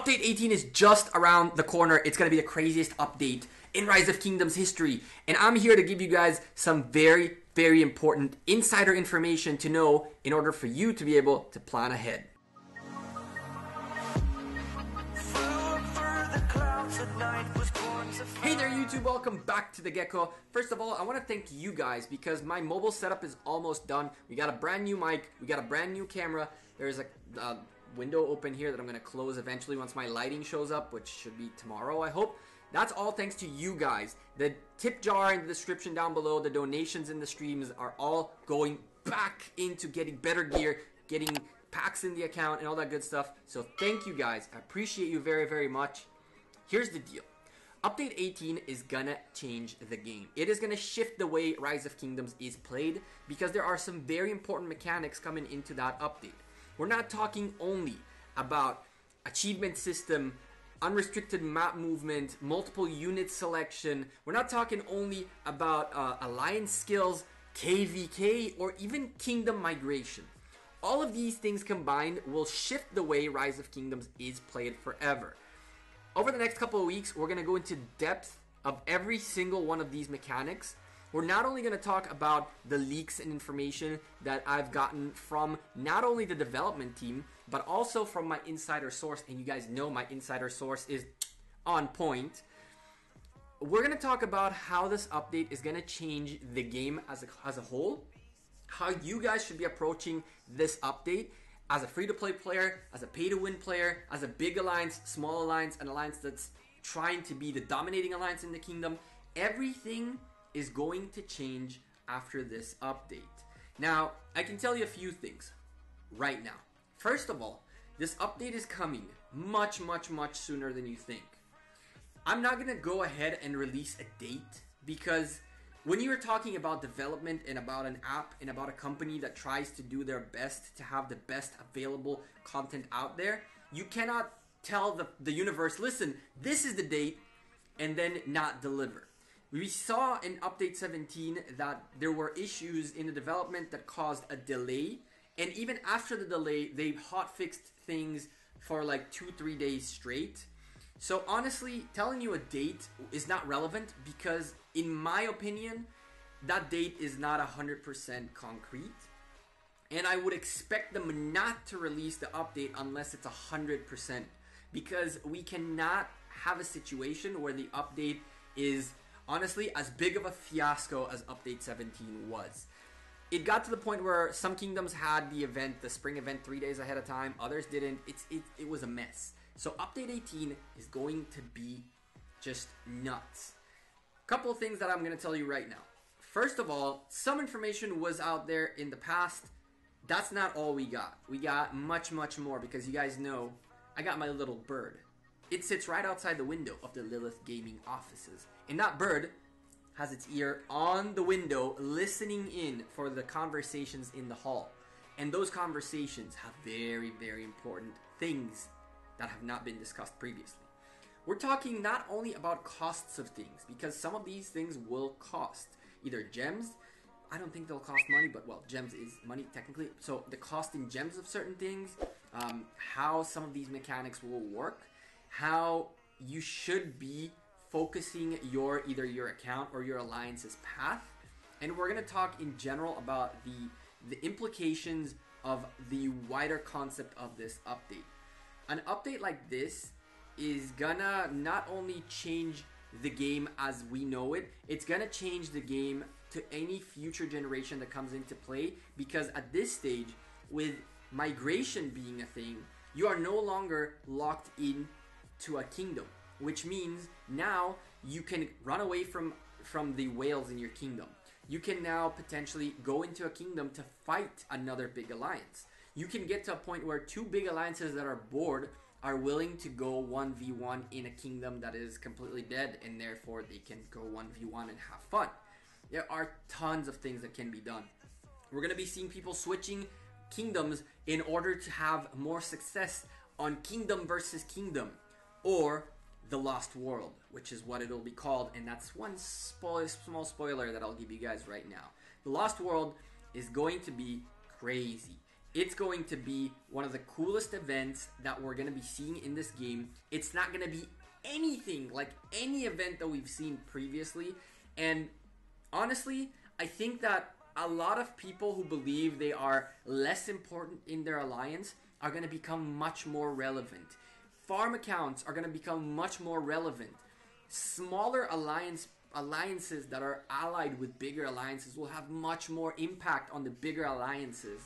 Update 18 is just around the corner. It's going to be the craziest update in Rise of Kingdoms history. And I'm here to give you guys some very, very important insider information to know in order for you to be able to plan ahead. Hey there YouTube, welcome back to the Gekko. First of all, I want to thank you guys because my mobile setup is almost done. We got a brand new mic, we got a brand new camera. There's a window open here that I'm going to close eventually once my lighting shows up, which should be tomorrow, I hope. That's all thanks to you guys. The tip jar in the description down below, the donations in the streams are all going back into getting better gear, getting packs in the account and all that good stuff. So thank you guys. I appreciate you very, very much. Here's the deal. Update 18 is gonna change the game. It is gonna shift the way Rise of Kingdoms is played because there are some very important mechanics coming into that update. We're not talking only about achievement system, unrestricted map movement, multiple unit selection. We're not talking only about alliance skills, KVK, or even kingdom migration. All of these things combined will shift the way Rise of Kingdoms is played forever. Over the next couple of weeks, we're going to go into depth of every single one of these mechanics. We're not only going to talk about the leaks and information that I've gotten from not only the development team, but also from my insider source. And you guys know my insider source is on point. We're going to talk about how this update is going to change the game as a whole. How you guys should be approaching this update as a free-to-play player, as a pay-to-win player, as a big alliance, small alliance, an alliance that's trying to be the dominating alliance in the kingdom. Everything is going to change after this update. Now, I can tell you a few things right now. First of all, this update is coming much, much, much sooner than you think. I'm not going to go ahead and release a date because when you're talking about development and about an app and about a company that tries to do their best to have the best available content out there, you cannot tell the universe, listen, this is the date, and then not deliver. We saw in Update 17 that there were issues in the development that caused a delay, and even after the delay, they hotfixed things for like 2-3 days straight. So honestly, telling you a date is not relevant because in my opinion, that date is not 100% concrete. And I would expect them not to release the update unless it's 100%, because we cannot have a situation where the update is honestly as big of a fiasco as Update 17 was. It got to the point where some kingdoms had the event, the spring event, 3 days ahead of time. Others didn't. It was a mess. So Update 18 is going to be just nuts. Couple of things that I'm going to tell you right now. First of all, some information was out there in the past. That's not all we got. We got much, much more because you guys know I got my little bird. It sits right outside the window of the Lilith Gaming offices. And that bird has its ear on the window listening in for the conversations in the hall. And those conversations have very, very important things that have not been discussed previously. We're talking not only about costs of things, because some of these things will cost. Either gems, I don't think they'll cost money, but well, gems is money technically. So the cost in gems of certain things, how some of these mechanics will work, how you should be focusing either your account or your alliance's path. And we're going to talk in general about the implications of the wider concept of this update. An update like this is gonna not only change the game as we know it, it's gonna change the game to any future generation that comes into play, because at this stage, with migration being a thing, you are no longer locked in to a kingdom, which means now you can run away from the whales in your kingdom. You can now potentially go into a kingdom to fight another big alliance. You can get to a point where two big alliances that are bored are willing to go 1v1 in a kingdom that is completely dead, and therefore they can go 1v1 and have fun. There are tons of things that can be done. We're going to be seeing people switching kingdoms in order to have more success on kingdom versus kingdom, or the Lost World, which is what it'll be called, and that's one small spoiler that I'll give you guys right now. The Lost World is going to be crazy. It's going to be one of the coolest events that we're going to be seeing in this game. It's not going to be anything like any event that we've seen previously. And honestly, I think that a lot of people who believe they are less important in their alliance are going to become much more relevant. Farm accounts are going to become much more relevant. Smaller alliances that are allied with bigger alliances will have much more impact on the bigger alliances.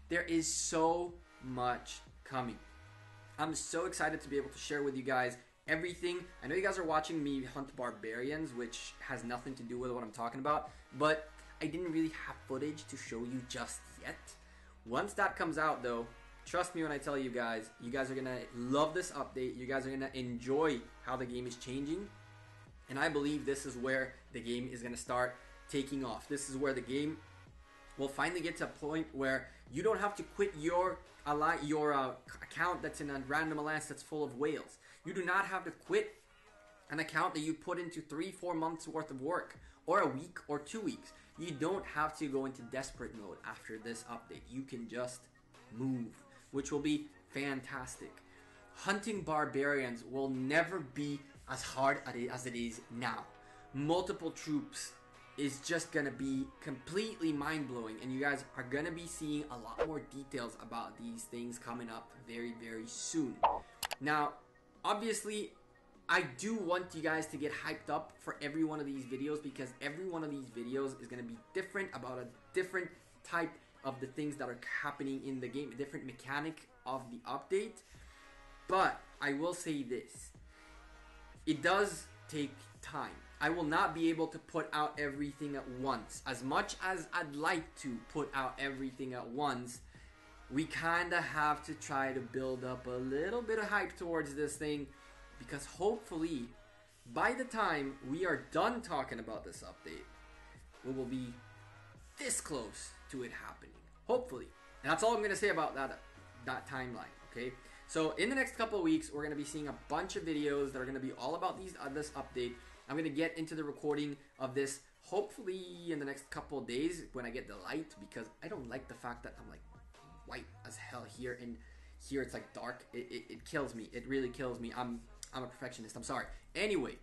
There is so much coming. I'm so excited to be able to share with you guys everything. I know you guys are watching me hunt barbarians, which has nothing to do with what I'm talking about, but I didn't really have footage to show you just yet. Once that comes out though, trust me when I tell you guys are gonna love this update. You guys are gonna enjoy how the game is changing. And I believe this is where the game is gonna start taking off. This is where the game will finally get to a point where you don't have to quit your account that's in a random alliance that's full of whales. You do not have to quit an account that you put into 3-4 months worth of work, or a week or 2 weeks. You don't have to go into desperate mode after this update. You can just move, which will be fantastic. Hunting barbarians will never be as hard as it is now. Multiple troops is just gonna be completely mind-blowing, and you guys are gonna be seeing a lot more details about these things coming up very, very soon. Now, obviously, I do want you guys to get hyped up for every one of these videos, because every one of these videos is going to be different, about a different type of the things that are happening in the game, a different mechanic of the update. But I will say this, it does take time. I will not be able to put out everything at once. As much as I'd like to put out everything at once, we kind of have to try to build up a little bit of hype towards this thing, because hopefully by the time we are done talking about this update, we will be this close to it happening. Hopefully. And that's all I'm going to say about that timeline, okay? So in the next couple of weeks, we're going to be seeing a bunch of videos that are going to be all about this update. I'm going to get into the recording of this hopefully in the next couple of days when I get the light, because I don't like the fact that I'm like white as hell here, and here it's like dark. It kills me. It really kills me. I'm a perfectionist. I'm sorry. Anyway,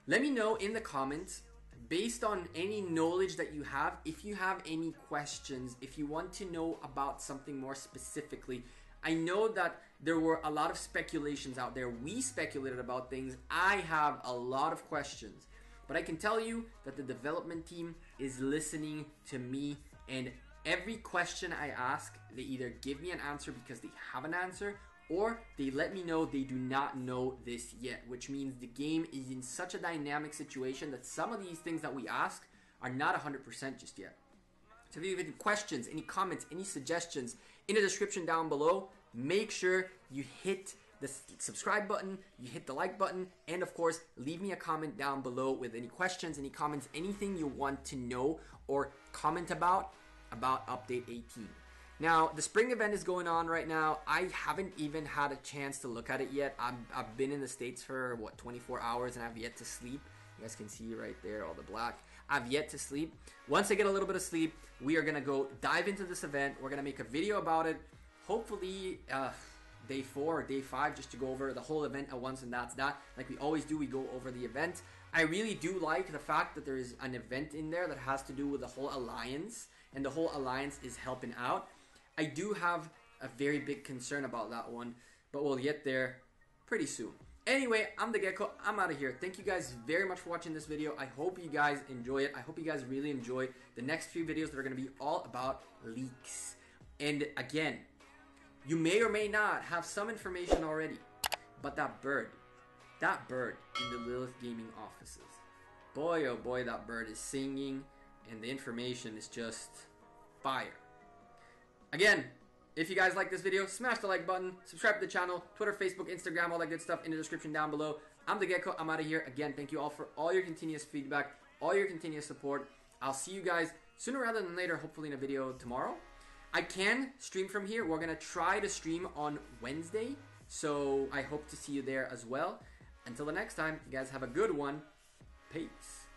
let me know in the comments, based on any knowledge that you have, if you have any questions, if you want to know about something more specifically. I know that there were a lot of speculations out there. We speculated about things. I have a lot of questions, but I can tell you that the development team is listening to me, and every question I ask, they either give me an answer because they have an answer, or they let me know they do not know this yet, which means the game is in such a dynamic situation that some of these things that we ask are not 100% just yet. So if you have any questions, any comments, any suggestions, in the description down below, make sure you hit the subscribe button, you hit the like button, and of course, leave me a comment down below with any questions, any comments, anything you want to know or comment about Update 18. Now, the spring event is going on right now. I haven't even had a chance to look at it yet. I've been in the States for, 24 hours, and I've yet to sleep. You guys can see right there, all the black. I've yet to sleep. Once I get a little bit of sleep, we are going to go dive into this event. We're going to make a video about it. Hopefully, day 4 or day 5, just to go over the whole event at once, and that's that. Like we always do, we go over the event. I really do like the fact that there is an event in there that has to do with the whole alliance, and the whole alliance is helping out. I do have a very big concern about that one, but we'll get there pretty soon. Anyway, I'm the Gekko. I'm out of here. Thank you guys very much for watching this video. I hope you guys enjoy it. I hope you guys really enjoy the next few videos that are going to be all about leaks. And again, you may or may not have some information already, but that bird in the Lilith Gaming offices, boy oh boy, that bird is singing, and the information is just fire. Again, if you guys like this video, smash the like button, subscribe to the channel, Twitter, Facebook, Instagram, all that good stuff in the description down below. I'm the Gekko. I'm out of here. Again, thank you all for all your continuous feedback, all your continuous support. I'll see you guys sooner rather than later, hopefully in a video tomorrow. I can stream from here. We're going to try to stream on Wednesday, so I hope to see you there as well. Until the next time, you guys have a good one. Peace.